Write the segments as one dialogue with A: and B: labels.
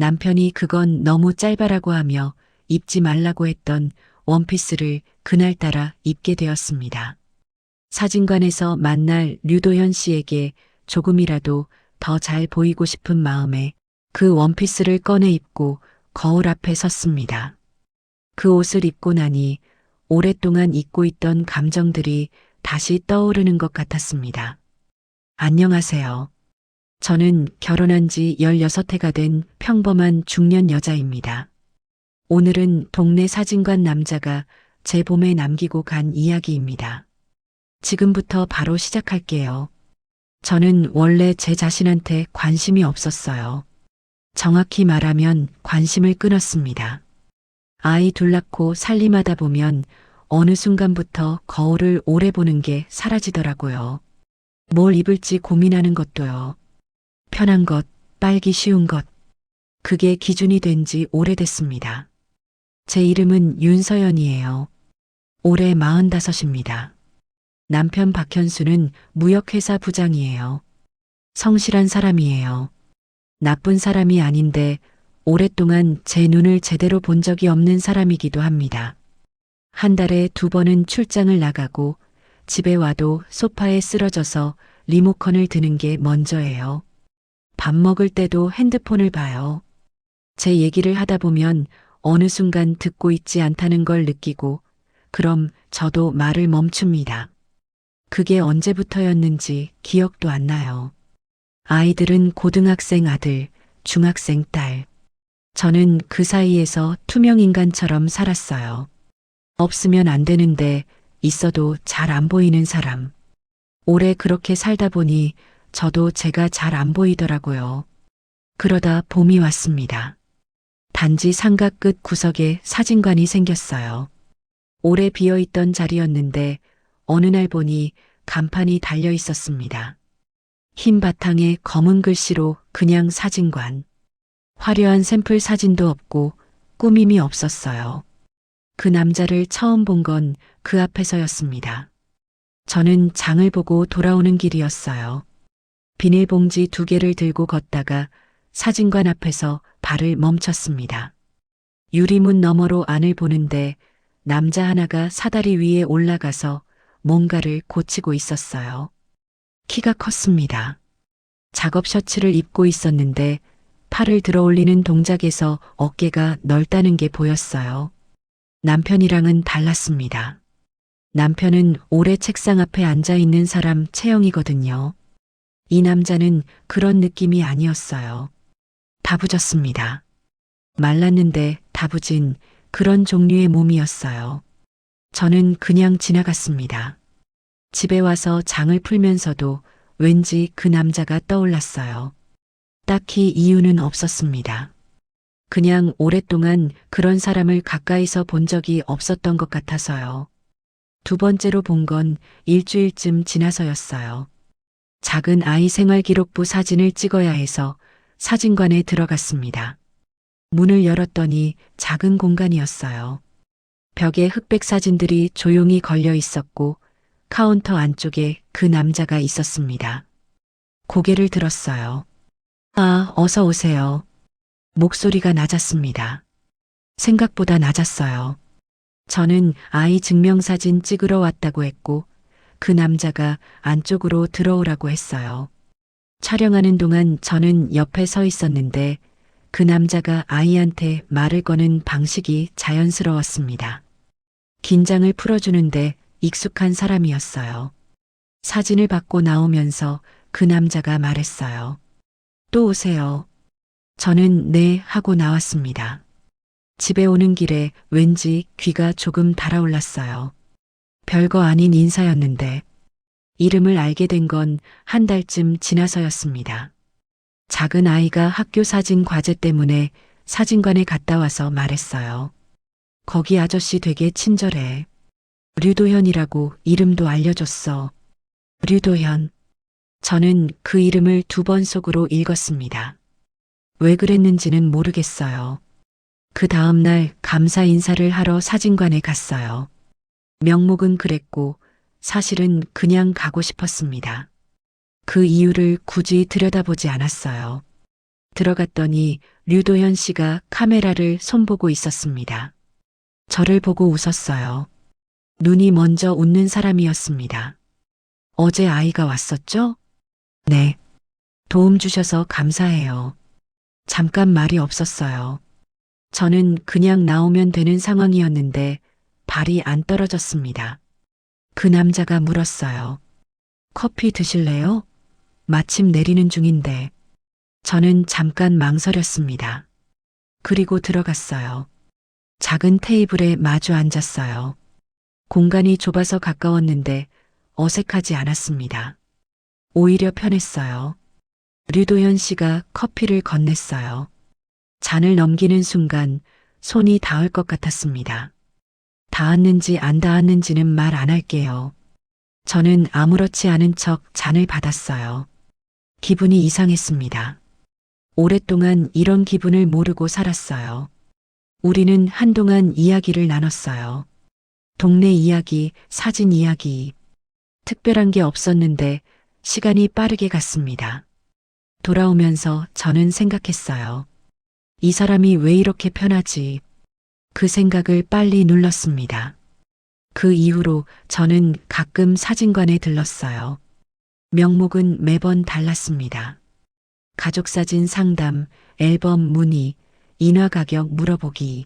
A: 남편이 그건 너무 짧아라고 하며 입지 말라고 했던 원피스를 그날따라 입게 되었습니다. 사진관에서 만날 류도현 씨에게 조금이라도 더 잘 보이고 싶은 마음에 그 원피스를 꺼내 입고 거울 앞에 섰습니다. 그 옷을 입고 나니 오랫동안 잊고 있던 감정들이 다시 떠오르는 것 같았습니다. 안녕하세요. 저는 결혼한 지 16해가 된 평범한 중년 여자입니다. 오늘은 동네 사진관 남자가 제 몸에 남기고 간 이야기입니다. 지금부터 바로 시작할게요. 저는 원래 제 자신한테 관심이 없었어요. 정확히 말하면 관심을 끊었습니다. 아이 둘 낳고 살림하다 보면 어느 순간부터 거울을 오래 보는 게 사라지더라고요. 뭘 입을지 고민하는 것도요. 편한 것, 빨기 쉬운 것. 그게 기준이 된 지 오래됐습니다. 제 이름은 윤서연이에요. 올해 45입니다. 남편 박현수는 무역회사 부장이에요. 성실한 사람이에요. 나쁜 사람이 아닌데 오랫동안 제 눈을 제대로 본 적이 없는 사람이기도 합니다. 한 달에 2번은 출장을 나가고 집에 와도 소파에 쓰러져서 리모컨을 드는 게 먼저예요. 밥 먹을 때도 핸드폰을 봐요. 제 얘기를 하다 보면 어느 순간 듣고 있지 않다는 걸 느끼고 그럼 저도 말을 멈춥니다. 그게 언제부터였는지 기억도 안 나요. 아이들은 고등학생 아들, 중학생 딸. 저는 그 사이에서 투명인간처럼 살았어요. 없으면 안 되는데 있어도 잘 안 보이는 사람. 오래 그렇게 살다 보니 저도 제가 잘 안 보이더라고요. 그러다 봄이 왔습니다. 단지 상가 끝 구석에 사진관이 생겼어요. 오래 비어있던 자리였는데 어느 날 보니 간판이 달려 있었습니다. 흰 바탕에 검은 글씨로 그냥 사진관. 화려한 샘플 사진도 없고 꾸밈이 없었어요. 그 남자를 처음 본 건 그 앞에서였습니다. 저는 장을 보고 돌아오는 길이었어요. 비닐봉지 2개를 들고 걷다가 사진관 앞에서 발을 멈췄습니다. 유리문 너머로 안을 보는데 남자 하나가 사다리 위에 올라가서 뭔가를 고치고 있었어요. 키가 컸습니다. 작업 셔츠를 입고 있었는데 팔을 들어 올리는 동작에서 어깨가 넓다는 게 보였어요. 남편이랑은 달랐습니다. 남편은 오래 책상 앞에 앉아 있는 사람 체형이거든요. 이 남자는 그런 느낌이 아니었어요. 다부졌습니다. 말랐는데 다부진 그런 종류의 몸이었어요. 저는 그냥 지나갔습니다. 집에 와서 장을 풀면서도 왠지 그 남자가 떠올랐어요. 딱히 이유는 없었습니다. 그냥 오랫동안 그런 사람을 가까이서 본 적이 없었던 것 같아서요. 2번째로 본 건 일주일쯤 지나서였어요. 작은 아이 생활기록부 사진을 찍어야 해서 사진관에 들어갔습니다. 문을 열었더니 작은 공간이었어요. 벽에 흑백 사진들이 조용히 걸려 있었고 카운터 안쪽에 그 남자가 있었습니다. 고개를 들었어요. 아, 어서 오세요. 목소리가 낮았습니다. 생각보다 낮았어요. 저는 아이 증명사진 찍으러 왔다고 했고 그 남자가 안쪽으로 들어오라고 했어요. 촬영하는 동안 저는 옆에 서 있었는데 그 남자가 아이한테 말을 거는 방식이 자연스러웠습니다. 긴장을 풀어주는데 익숙한 사람이었어요. 사진을 받고 나오면서 그 남자가 말했어요. 또 오세요. 저는 네 하고 나왔습니다. 집에 오는 길에 왠지 귀가 조금 달아올랐어요. 별거 아닌 인사였는데 이름을 알게 된 건 한 달쯤 지나서였습니다. 작은 아이가 학교 사진 과제 때문에 사진관에 갔다 와서 말했어요. 거기 아저씨 되게 친절해. 류도현이라고 이름도 알려줬어. 류도현. 저는 그 이름을 2번 속으로 읽었습니다. 왜 그랬는지는 모르겠어요. 그 다음날 감사 인사를 하러 사진관에 갔어요. 명목은 그랬고 사실은 그냥 가고 싶었습니다. 그 이유를 굳이 들여다보지 않았어요. 들어갔더니 류도현 씨가 카메라를 손보고 있었습니다. 저를 보고 웃었어요. 눈이 먼저 웃는 사람이었습니다. 어제 아이가 왔었죠? 네. 도움 주셔서 감사해요. 잠깐 말이 없었어요. 저는 그냥 나오면 되는 상황이었는데 발이 안 떨어졌습니다. 그 남자가 물었어요. 커피 드실래요? 마침 내리는 중인데. 저는 잠깐 망설였습니다. 그리고 들어갔어요. 작은 테이블에 마주 앉았어요. 공간이 좁아서 가까웠는데 어색하지 않았습니다. 오히려 편했어요. 류도현 씨가 커피를 건넸어요. 잔을 넘기는 순간 손이 닿을 것 같았습니다. 닿았는지 안 닿았는지는 말 안 할게요. 저는 아무렇지 않은 척 잔을 받았어요. 기분이 이상했습니다. 오랫동안 이런 기분을 모르고 살았어요. 우리는 한동안 이야기를 나눴어요. 동네 이야기, 사진 이야기. 특별한 게 없었는데 시간이 빠르게 갔습니다. 돌아오면서 저는 생각했어요. 이 사람이 왜 이렇게 편하지? 그 생각을 빨리 눌렀습니다. 그 이후로 저는 가끔 사진관에 들렀어요. 명목은 매번 달랐습니다. 가족사진 상담, 앨범 문의, 인화 가격 물어보기.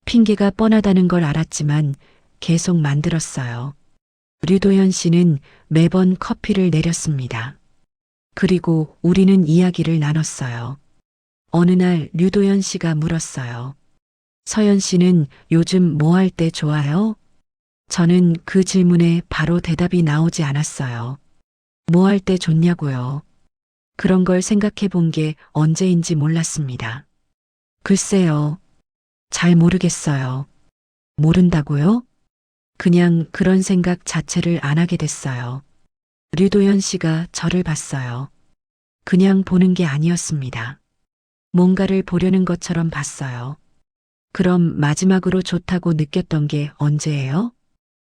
A: 핑계가 뻔하다는 걸 알았지만 계속 만들었어요. 류도현 씨는 매번 커피를 내렸습니다. 그리고 우리는 이야기를 나눴어요. 어느 날 류도현 씨가 물었어요. 서연 씨는 요즘 뭐 할 때 좋아요? 저는 그 질문에 바로 대답이 나오지 않았어요. 뭐 할 때 좋냐고요. 그런 걸 생각해 본 게 언제인지 몰랐습니다. 글쎄요. 잘 모르겠어요. 모른다고요? 그냥 그런 생각 자체를 안 하게 됐어요. 류도현 씨가 저를 봤어요. 그냥 보는 게 아니었습니다. 뭔가를 보려는 것처럼 봤어요. 그럼 마지막으로 좋다고 느꼈던 게 언제예요?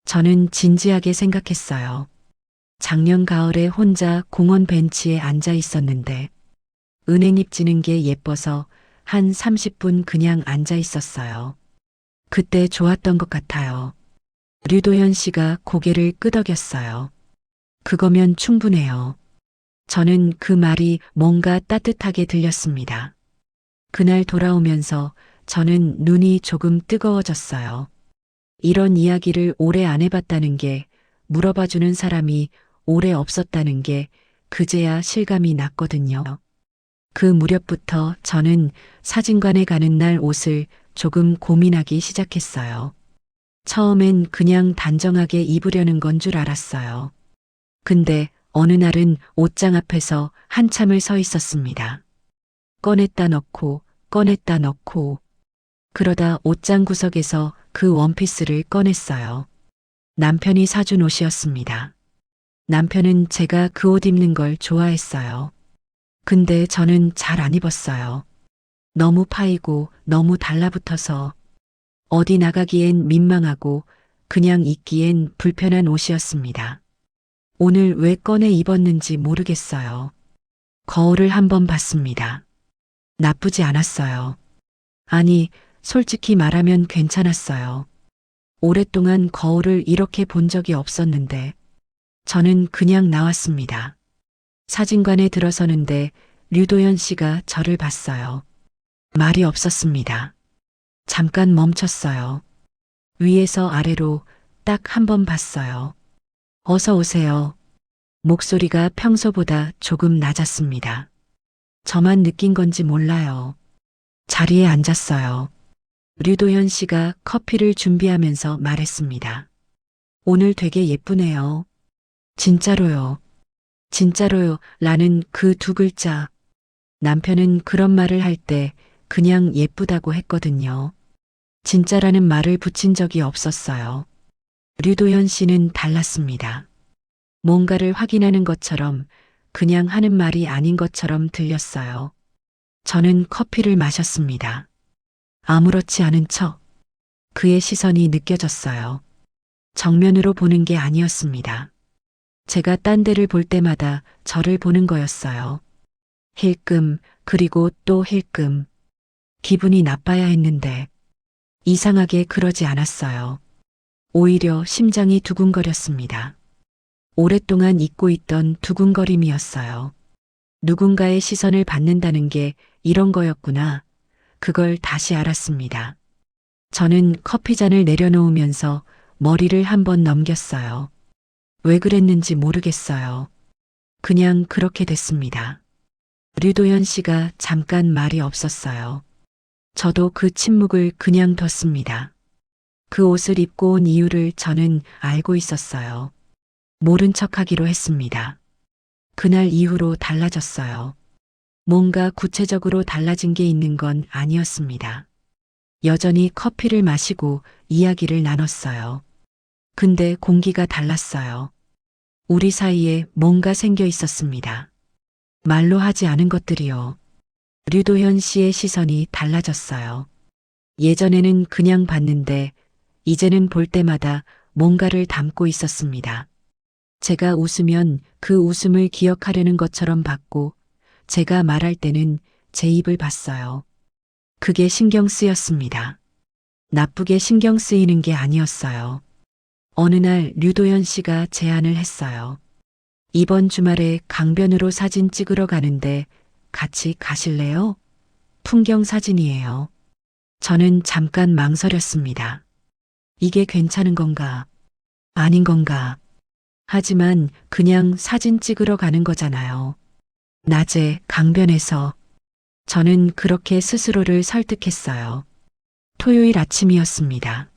A: 저는 진지하게 생각했어요. 작년 가을에 혼자 공원 벤치에 앉아 있었는데 은행잎 지는 게 예뻐서 한 30분 그냥 앉아 있었어요. 그때 좋았던 것 같아요. 류도현 씨가 고개를 끄덕였어요. 그거면 충분해요. 저는 그 말이 뭔가 따뜻하게 들렸습니다. 그날 돌아오면서 저는 눈이 조금 뜨거워졌어요. 이런 이야기를 오래 안 해봤다는 게, 물어봐주는 사람이 오래 없었다는 게 그제야 실감이 났거든요. 그 무렵부터 저는 사진관에 가는 날 옷을 조금 고민하기 시작했어요. 처음엔 그냥 단정하게 입으려는 건 줄 알았어요. 근데 어느 날은 옷장 앞에서 한참을 서 있었습니다. 꺼냈다 넣고 꺼냈다 넣고 그러다 옷장 구석에서 그 원피스를 꺼냈어요. 남편이 사준 옷이었습니다. 남편은 제가 그 옷 입는 걸 좋아했어요. 근데 저는 잘 안 입었어요. 너무 파이고 너무 달라붙어서 어디 나가기엔 민망하고 그냥 입기엔 불편한 옷이었습니다. 오늘 왜 꺼내 입었는지 모르겠어요. 거울을 한번 봤습니다. 나쁘지 않았어요. 아니, 솔직히 말하면 괜찮았어요. 오랫동안 거울을 이렇게 본 적이 없었는데 저는 그냥 나왔습니다. 사진관에 들어서는데 류도현 씨가 저를 봤어요. 말이 없었습니다. 잠깐 멈췄어요. 위에서 아래로 딱 한 번 봤어요. 어서 오세요. 목소리가 평소보다 조금 낮았습니다. 저만 느낀 건지 몰라요. 자리에 앉았어요. 류도현 씨가 커피를 준비하면서 말했습니다. 오늘 되게 예쁘네요. 진짜로요. 진짜로요. 라는 그 두 글자. 남편은 그런 말을 할 때 그냥 예쁘다고 했거든요. 진짜라는 말을 붙인 적이 없었어요. 류도현 씨는 달랐습니다. 뭔가를 확인하는 것처럼 그냥 하는 말이 아닌 것처럼 들렸어요. 저는 커피를 마셨습니다. 아무렇지 않은 척. 그의 시선이 느껴졌어요. 정면으로 보는 게 아니었습니다. 제가 딴 데를 볼 때마다 저를 보는 거였어요. 힐끔, 그리고 또 힐끔. 기분이 나빠야 했는데 이상하게 그러지 않았어요. 오히려 심장이 두근거렸습니다. 오랫동안 잊고 있던 두근거림이었어요. 누군가의 시선을 받는다는 게 이런 거였구나. 그걸 다시 알았습니다. 저는 커피잔을 내려놓으면서 머리를 한번 넘겼어요. 왜 그랬는지 모르겠어요. 그냥 그렇게 됐습니다. 류도현 씨가 잠깐 말이 없었어요. 저도 그 침묵을 그냥 뒀습니다. 그 옷을 입고 온 이유를 저는 알고 있었어요. 모른 척하기로 했습니다. 그날 이후로 달라졌어요. 뭔가 구체적으로 달라진 게 있는 건 아니었습니다. 여전히 커피를 마시고 이야기를 나눴어요. 근데 공기가 달랐어요. 우리 사이에 뭔가 생겨 있었습니다. 말로 하지 않은 것들이요. 류도현 씨의 시선이 달라졌어요. 예전에는 그냥 봤는데 이제는 볼 때마다 뭔가를 담고 있었습니다. 제가 웃으면 그 웃음을 기억하려는 것처럼 봤고 제가 말할 때는 제 입을 봤어요. 그게 신경 쓰였습니다. 나쁘게 신경 쓰이는 게 아니었어요. 어느 날 류도현 씨가 제안을 했어요. 이번 주말에 강변으로 사진 찍으러 가는데 같이 가실래요? 풍경 사진이에요. 저는 잠깐 망설였습니다. 이게 괜찮은 건가? 아닌 건가? 하지만 그냥 사진 찍으러 가는 거잖아요. 낮에 강변에서 저는 그렇게 스스로를 설득했어요. 토요일 아침이었습니다.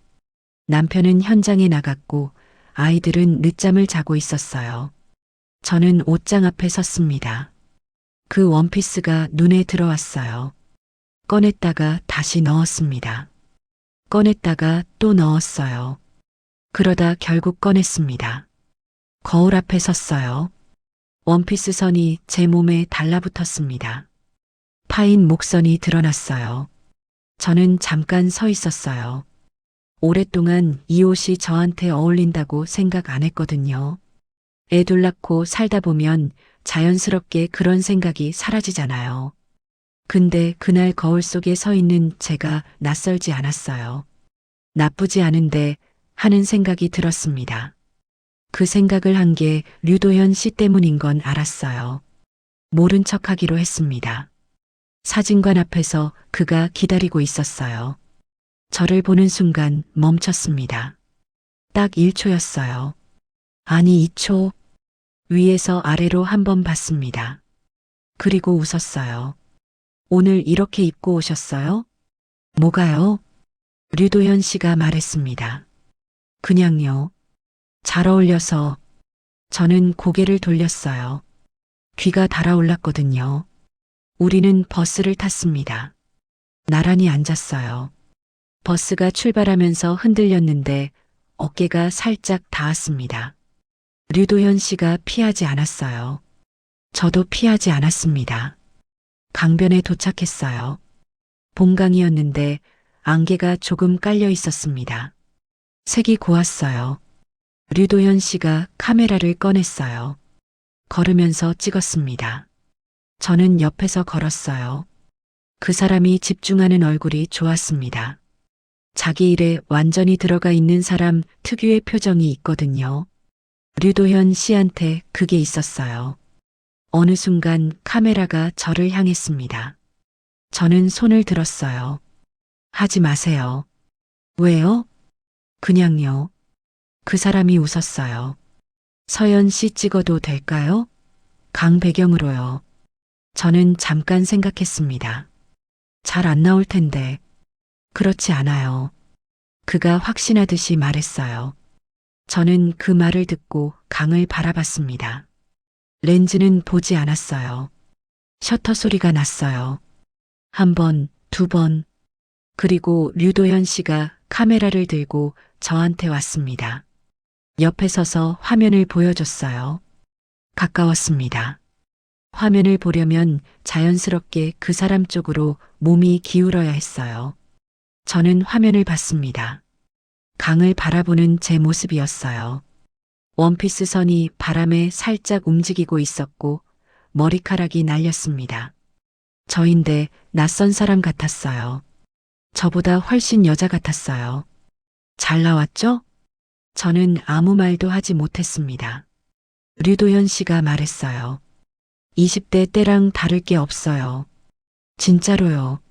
A: 남편은 현장에 나갔고 아이들은 늦잠을 자고 있었어요. 저는 옷장 앞에 섰습니다. 그 원피스가 눈에 들어왔어요. 꺼냈다가 다시 넣었습니다. 꺼냈다가 또 넣었어요. 그러다 결국 꺼냈습니다. 거울 앞에 섰어요. 원피스 선이 제 몸에 달라붙었습니다. 파인 목선이 드러났어요. 저는 잠깐 서 있었어요. 오랫동안 이 옷이 저한테 어울린다고 생각 안 했거든요. 애 둘 낳고 살다 보면 자연스럽게 그런 생각이 사라지잖아요. 근데 그날 거울 속에 서 있는 제가 낯설지 않았어요. 나쁘지 않은데 하는 생각이 들었습니다. 그 생각을 한 게 류도현 씨 때문인 건 알았어요. 모른 척하기로 했습니다. 사진관 앞에서 그가 기다리고 있었어요. 저를 보는 순간 멈췄습니다. 딱 1초였어요. 아니 2초. 위에서 아래로 한번 봤습니다. 그리고 웃었어요. 오늘 이렇게 입고 오셨어요? 뭐가요? 류도현 씨가 말했습니다. 그냥요. 잘 어울려서. 저는 고개를 돌렸어요. 귀가 달아올랐거든요. 우리는 버스를 탔습니다. 나란히 앉았어요. 버스가 출발하면서 흔들렸는데 어깨가 살짝 닿았습니다. 류도현 씨가 피하지 않았어요. 저도 피하지 않았습니다. 강변에 도착했어요. 봄강이었는데 안개가 조금 깔려 있었습니다. 색이 고왔어요. 류도현 씨가 카메라를 꺼냈어요. 걸으면서 찍었습니다. 저는 옆에서 걸었어요. 그 사람이 집중하는 얼굴이 좋았습니다. 자기 일에 완전히 들어가 있는 사람 특유의 표정이 있거든요. 류도현 씨한테 그게 있었어요. 어느 순간 카메라가 저를 향했습니다. 저는 손을 들었어요. 하지 마세요. 왜요? 그냥요. 그 사람이 웃었어요. 서연 씨 찍어도 될까요? 강 배경으로요. 저는 잠깐 생각했습니다. 잘 안 나올 텐데. 그렇지 않아요. 그가 확신하듯이 말했어요. 저는 그 말을 듣고 강을 바라봤습니다. 렌즈는 보지 않았어요. 셔터 소리가 났어요. 한 번, 두 번. 그리고 류도현 씨가 카메라를 들고 저한테 왔습니다. 옆에 서서 화면을 보여줬어요. 가까웠습니다. 화면을 보려면 자연스럽게 그 사람 쪽으로 몸이 기울어야 했어요. 저는 화면을 봤습니다. 강을 바라보는 제 모습이었어요. 원피스 선이 바람에 살짝 움직이고 있었고 머리카락이 날렸습니다. 저인데 낯선 사람 같았어요. 저보다 훨씬 여자 같았어요. 잘 나왔죠? 저는 아무 말도 하지 못했습니다. 류도현 씨가 말했어요. 20대 때랑 다를 게 없어요. 진짜로요.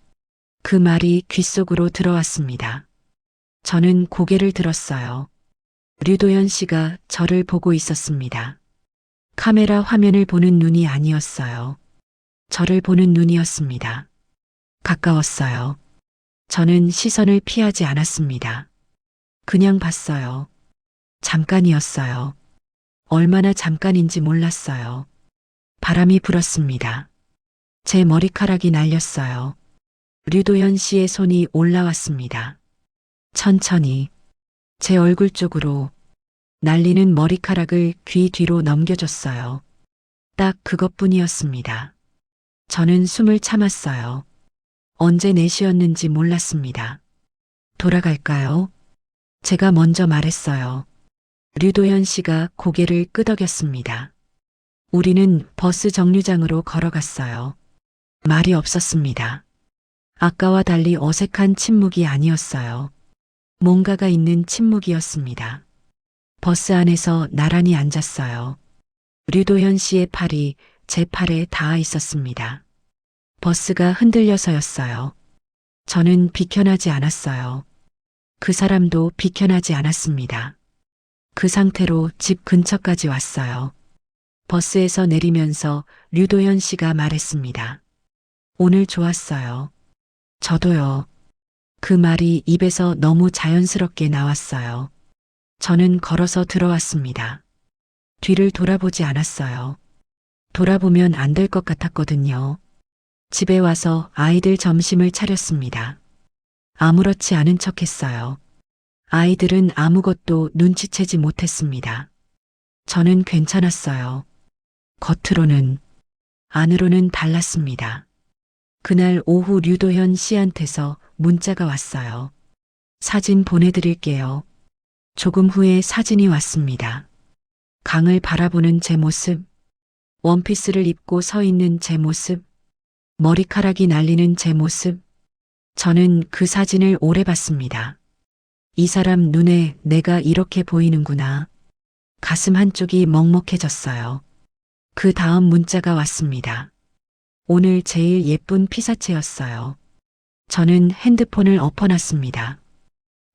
A: 그 말이 귓속으로 들어왔습니다. 저는 고개를 들었어요. 류도현 씨가 저를 보고 있었습니다. 카메라 화면을 보는 눈이 아니었어요. 저를 보는 눈이었습니다. 가까웠어요. 저는 시선을 피하지 않았습니다. 그냥 봤어요. 잠깐이었어요. 얼마나 잠깐인지 몰랐어요. 바람이 불었습니다. 제 머리카락이 날렸어요. 류도현 씨의 손이 올라왔습니다. 천천히 제 얼굴 쪽으로 날리는 머리카락을 귀 뒤로 넘겨줬어요. 딱 그것뿐이었습니다. 저는 숨을 참았어요. 언제 4시였는지 몰랐습니다. 돌아갈까요? 제가 먼저 말했어요. 류도현 씨가 고개를 끄덕였습니다. 우리는 버스 정류장으로 걸어갔어요. 말이 없었습니다. 아까와 달리 어색한 침묵이 아니었어요. 뭔가가 있는 침묵이었습니다. 버스 안에서 나란히 앉았어요. 류도현 씨의 팔이 제 팔에 닿아 있었습니다. 버스가 흔들려서였어요. 저는 비켜나지 않았어요. 그 사람도 비켜나지 않았습니다. 그 상태로 집 근처까지 왔어요. 버스에서 내리면서 류도현 씨가 말했습니다. 오늘 좋았어요. 저도요. 그 말이 입에서 너무 자연스럽게 나왔어요. 저는 걸어서 들어왔습니다. 뒤를 돌아보지 않았어요. 돌아보면 안 될 것 같았거든요. 집에 와서 아이들 점심을 차렸습니다. 아무렇지 않은 척 했어요. 아이들은 아무것도 눈치채지 못했습니다. 저는 괜찮았어요. 겉으로는, 안으로는 달랐습니다. 그날 오후 류도현 씨한테서 문자가 왔어요. 사진 보내드릴게요. 조금 후에 사진이 왔습니다. 강을 바라보는 제 모습, 원피스를 입고 서 있는 제 모습, 머리카락이 날리는 제 모습. 저는 그 사진을 오래 봤습니다. 이 사람 눈에 내가 이렇게 보이는구나. 가슴 한쪽이 먹먹해졌어요. 그 다음 문자가 왔습니다. 오늘 제일 예쁜 피사체였어요. 저는 핸드폰을 엎어놨습니다.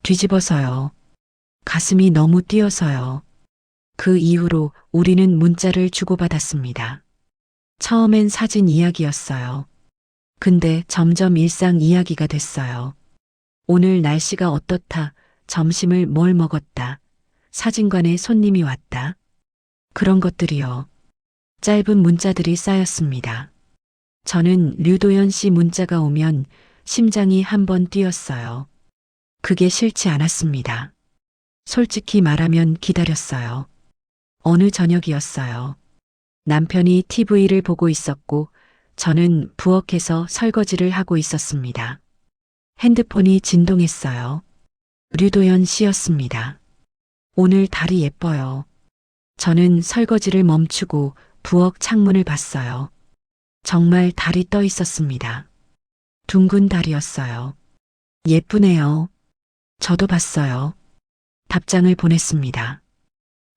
A: 뒤집어서요. 가슴이 너무 뛰어서요. 그 이후로 우리는 문자를 주고받았습니다. 처음엔 사진 이야기였어요. 근데 점점 일상 이야기가 됐어요. 오늘 날씨가 어떻다, 점심을 뭘 먹었다, 사진관에 손님이 왔다. 그런 것들이요. 짧은 문자들이 쌓였습니다. 저는 류도현 씨 문자가 오면 심장이 한 번 뛰었어요. 그게 싫지 않았습니다. 솔직히 말하면 기다렸어요. 어느 저녁이었어요. 남편이 TV를 보고 있었고 저는 부엌에서 설거지를 하고 있었습니다. 핸드폰이 진동했어요. 류도현 씨였습니다. 오늘 달이 예뻐요. 저는 설거지를 멈추고 부엌 창문을 봤어요. 정말 달이 떠 있었습니다. 둥근 달이었어요. 예쁘네요. 저도 봤어요. 답장을 보냈습니다.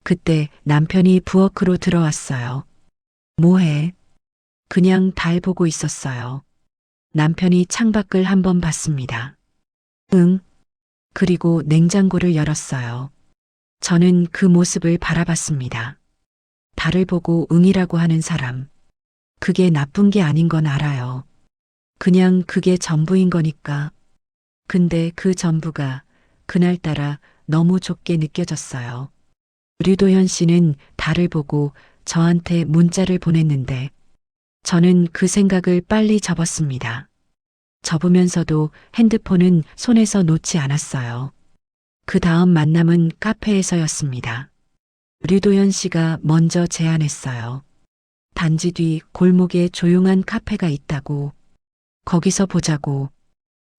A: 그때 남편이 부엌으로 들어왔어요. 뭐해? 그냥 달 보고 있었어요. 남편이 창밖을 한번 봤습니다. 응. 그리고 냉장고를 열었어요. 저는 그 모습을 바라봤습니다. 달을 보고 응이라고 하는 사람. 그게 나쁜 게 아닌 건 알아요. 그냥 그게 전부인 거니까. 근데 그 전부가 그날따라 너무 좁게 느껴졌어요. 류도현 씨는 달을 보고 저한테 문자를 보냈는데 저는 그 생각을 빨리 접었습니다. 접으면서도 핸드폰은 손에서 놓지 않았어요. 그 다음 만남은 카페에서였습니다. 류도현 씨가 먼저 제안했어요. 단지 뒤 골목에 조용한 카페가 있다고. 거기서 보자고.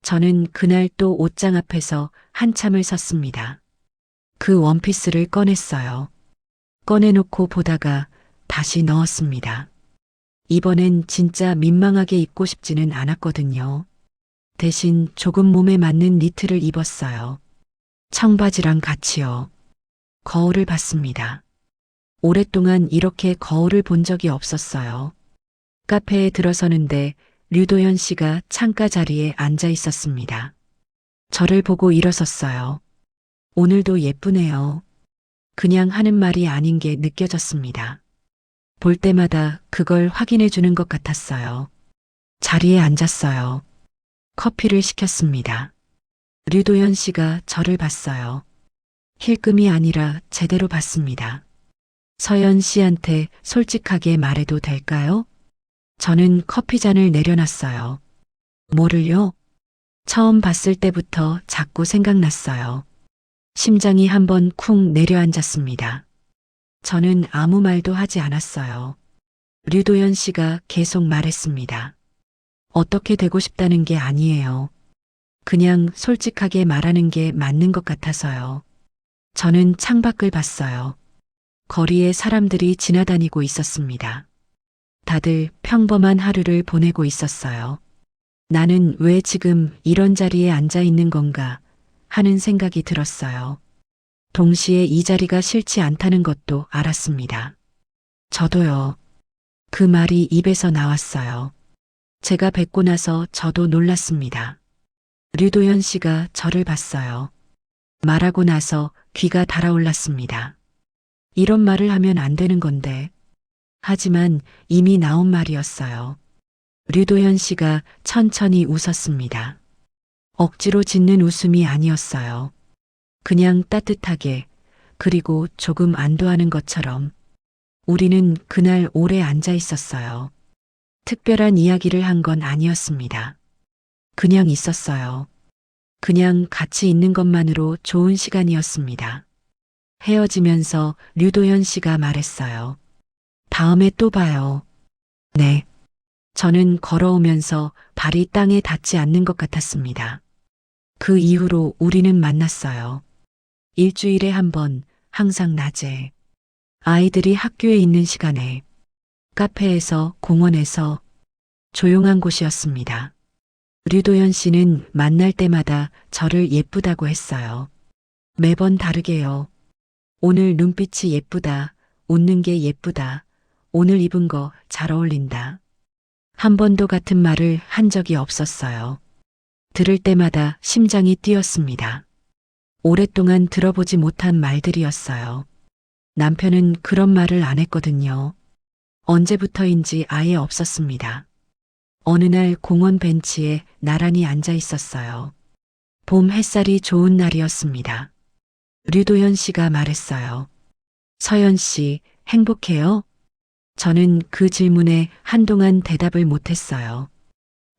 A: 저는 그날 또 옷장 앞에서 한참을 섰습니다. 그 원피스를 꺼냈어요. 꺼내놓고 보다가 다시 넣었습니다. 이번엔 진짜 민망하게 입고 싶지는 않았거든요. 대신 조금 몸에 맞는 니트를 입었어요. 청바지랑 같이요. 거울을 봤습니다. 오랫동안 이렇게 거울을 본 적이 없었어요. 카페에 들어서는데 류도현 씨가 창가 자리에 앉아 있었습니다. 저를 보고 일어섰어요. 오늘도 예쁘네요. 그냥 하는 말이 아닌 게 느껴졌습니다. 볼 때마다 그걸 확인해 주는 것 같았어요. 자리에 앉았어요. 커피를 시켰습니다. 류도현 씨가 저를 봤어요. 힐끔이 아니라 제대로 봤습니다. 서연 씨한테 솔직하게 말해도 될까요? 저는 커피잔을 내려놨어요. 뭐를요? 처음 봤을 때부터 자꾸 생각났어요. 심장이 한번 쿵 내려앉았습니다. 저는 아무 말도 하지 않았어요. 류도현 씨가 계속 말했습니다. 어떻게 되고 싶다는 게 아니에요. 그냥 솔직하게 말하는 게 맞는 것 같아서요. 저는 창밖을 봤어요. 거리에 사람들이 지나다니고 있었습니다. 다들 평범한 하루를 보내고 있었어요. 나는 왜 지금 이런 자리에 앉아 있는 건가 하는 생각이 들었어요. 동시에 이 자리가 싫지 않다는 것도 알았습니다. 저도요. 그 말이 입에서 나왔어요. 제가 뵙고 나서 저도 놀랐습니다. 류도현 씨가 저를 봤어요. 말하고 나서 귀가 달아올랐습니다. 이런 말을 하면 안 되는 건데. 하지만 이미 나온 말이었어요. 류도현 씨가 천천히 웃었습니다. 억지로 짓는 웃음이 아니었어요. 그냥 따뜻하게, 그리고 조금 안도하는 것처럼. 우리는 그날 오래 앉아 있었어요. 특별한 이야기를 한 건 아니었습니다. 그냥 있었어요. 그냥 같이 있는 것만으로 좋은 시간이었습니다. 헤어지면서 류도현 씨가 말했어요. 다음에 또 봐요. 네. 저는 걸어오면서 발이 땅에 닿지 않는 것 같았습니다. 그 이후로 우리는 만났어요. 일주일에 한 번, 항상 낮에. 아이들이 학교에 있는 시간에. 카페에서, 공원에서. 조용한 곳이었습니다. 류도현 씨는 만날 때마다 저를 예쁘다고 했어요. 매번 다르게요. 오늘 눈빛이 예쁘다. 웃는 게 예쁘다. 오늘 입은 거 잘 어울린다. 한 번도 같은 말을 한 적이 없었어요. 들을 때마다 심장이 뛰었습니다. 오랫동안 들어보지 못한 말들이었어요. 남편은 그런 말을 안 했거든요. 언제부터인지 아예 없었습니다. 어느 날 공원 벤치에 나란히 앉아 있었어요. 봄 햇살이 좋은 날이었습니다. 류도현 씨가 말했어요. 서연 씨, 행복해요? 저는 그 질문에 한동안 대답을 못했어요.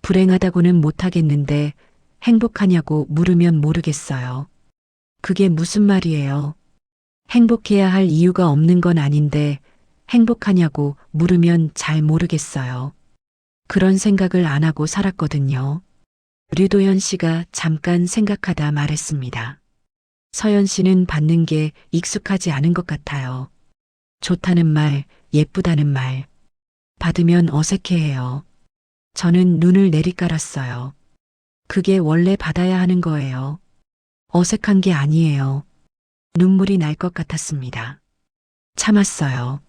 A: 불행하다고는 못하겠는데 행복하냐고 물으면 모르겠어요. 그게 무슨 말이에요? 행복해야 할 이유가 없는 건 아닌데 행복하냐고 물으면 잘 모르겠어요. 그런 생각을 안 하고 살았거든요. 류도현 씨가 잠깐 생각하다 말했습니다. 서연 씨는 받는 게 익숙하지 않은 것 같아요. 좋다는 말, 예쁘다는 말. 받으면 어색해해요. 저는 눈을 내리깔았어요. 그게 원래 받아야 하는 거예요. 어색한 게 아니에요. 눈물이 날 것 같았습니다. 참았어요.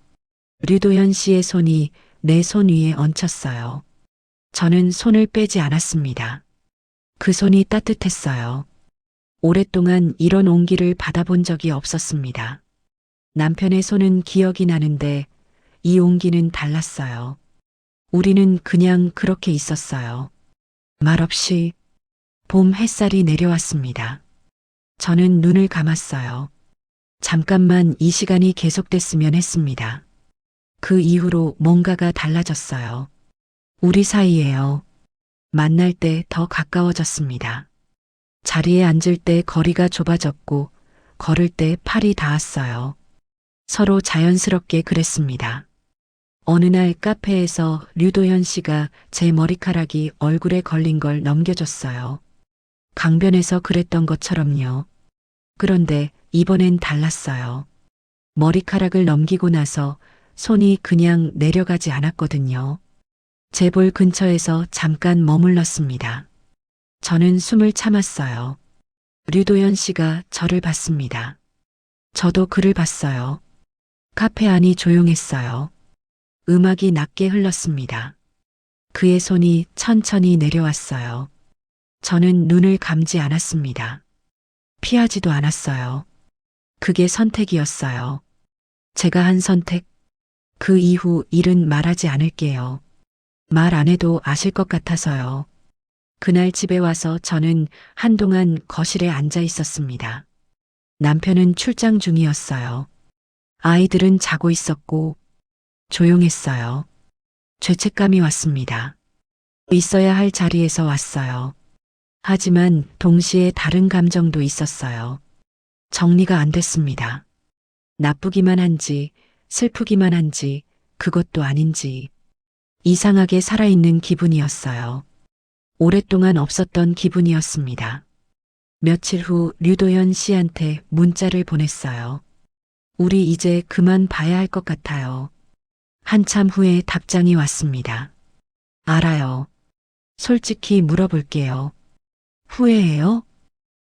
A: 류도현 씨의 손이 내 손 위에 얹혔어요. 저는 손을 빼지 않았습니다. 그 손이 따뜻했어요. 오랫동안 이런 온기를 받아본 적이 없었습니다. 남편의 손은 기억이 나는데 이 온기는 달랐어요. 우리는 그냥 그렇게 있었어요. 말없이 봄 햇살이 내려왔습니다. 저는 눈을 감았어요. 잠깐만 이 시간이 계속됐으면 했습니다. 그 이후로 뭔가가 달라졌어요. 우리 사이에요. 만날 때 더 가까워졌습니다. 자리에 앉을 때 거리가 좁아졌고 걸을 때 팔이 닿았어요. 서로 자연스럽게 그랬습니다. 어느 날 카페에서 류도현 씨가 제 머리카락이 얼굴에 걸린 걸 넘겨줬어요. 강변에서 그랬던 것처럼요. 그런데 이번엔 달랐어요. 머리카락을 넘기고 나서 손이 그냥 내려가지 않았거든요. 제 볼 근처에서 잠깐 머물렀습니다. 저는 숨을 참았어요. 류도현 씨가 저를 봤습니다. 저도 그를 봤어요. 카페 안이 조용했어요. 음악이 낮게 흘렀습니다. 그의 손이 천천히 내려왔어요. 저는 눈을 감지 않았습니다. 피하지도 않았어요. 그게 선택이었어요. 제가 한 선택. 그 이후 일은 말하지 않을게요. 말 안 해도 아실 것 같아서요. 그날 집에 와서 저는 한동안 거실에 앉아 있었습니다. 남편은 출장 중이었어요. 아이들은 자고 있었고 조용했어요. 죄책감이 왔습니다. 있어야 할 자리에서 왔어요. 하지만 동시에 다른 감정도 있었어요. 정리가 안 됐습니다. 나쁘기만 한지, 슬프기만 한지, 그것도 아닌지. 이상하게 살아있는 기분이었어요. 오랫동안 없었던 기분이었습니다. 며칠 후 류도현 씨한테 문자를 보냈어요. 우리 이제 그만 봐야 할 것 같아요. 한참 후에 답장이 왔습니다. 알아요. 솔직히 물어볼게요. 후회해요?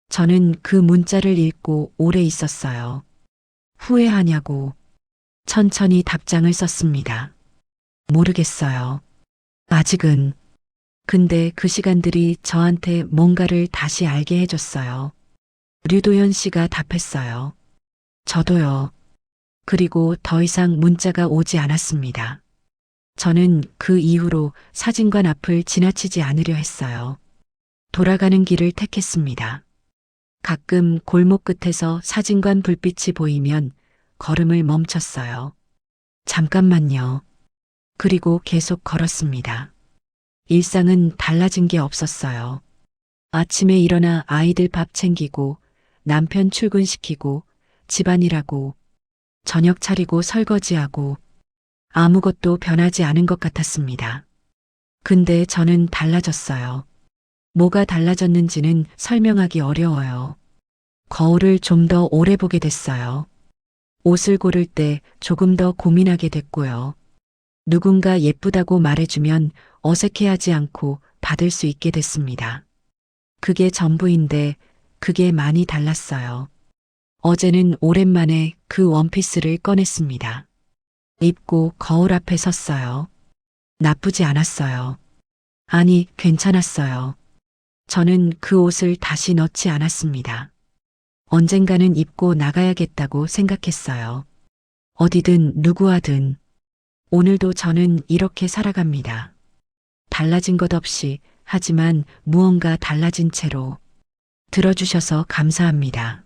A: 저는 그 문자를 읽고 오래 있었어요. 후회하냐고. 천천히 답장을 썼습니다. 모르겠어요. 아직은. 근데 그 시간들이 저한테 뭔가를 다시 알게 해줬어요. 류도현 씨가 답했어요. 저도요. 그리고 더 이상 문자가 오지 않았습니다. 저는 그 이후로 사진관 앞을 지나치지 않으려 했어요. 돌아가는 길을 택했습니다. 가끔 골목 끝에서 사진관 불빛이 보이면 걸음을 멈췄어요. 잠깐만요. 그리고 계속 걸었습니다. 일상은 달라진 게 없었어요. 아침에 일어나 아이들 밥 챙기고 남편 출근시키고 집안일하고 저녁 차리고 설거지하고 아무것도 변하지 않은 것 같았습니다. 근데 저는 달라졌어요. 뭐가 달라졌는지는 설명하기 어려워요. 거울을 좀 더 오래 보게 됐어요. 옷을 고를 때 조금 더 고민하게 됐고요. 누군가 예쁘다고 말해주면 어색해하지 않고 받을 수 있게 됐습니다. 그게 전부인데 그게 많이 달랐어요. 어제는 오랜만에 그 원피스를 꺼냈습니다. 입고 거울 앞에 섰어요. 나쁘지 않았어요. 아니, 괜찮았어요. 저는 그 옷을 다시 넣지 않았습니다. 언젠가는 입고 나가야겠다고 생각했어요. 어디든 누구와든. 오늘도 저는 이렇게 살아갑니다. 달라진 것 없이, 하지만 무언가 달라진 채로. 들어주셔서 감사합니다.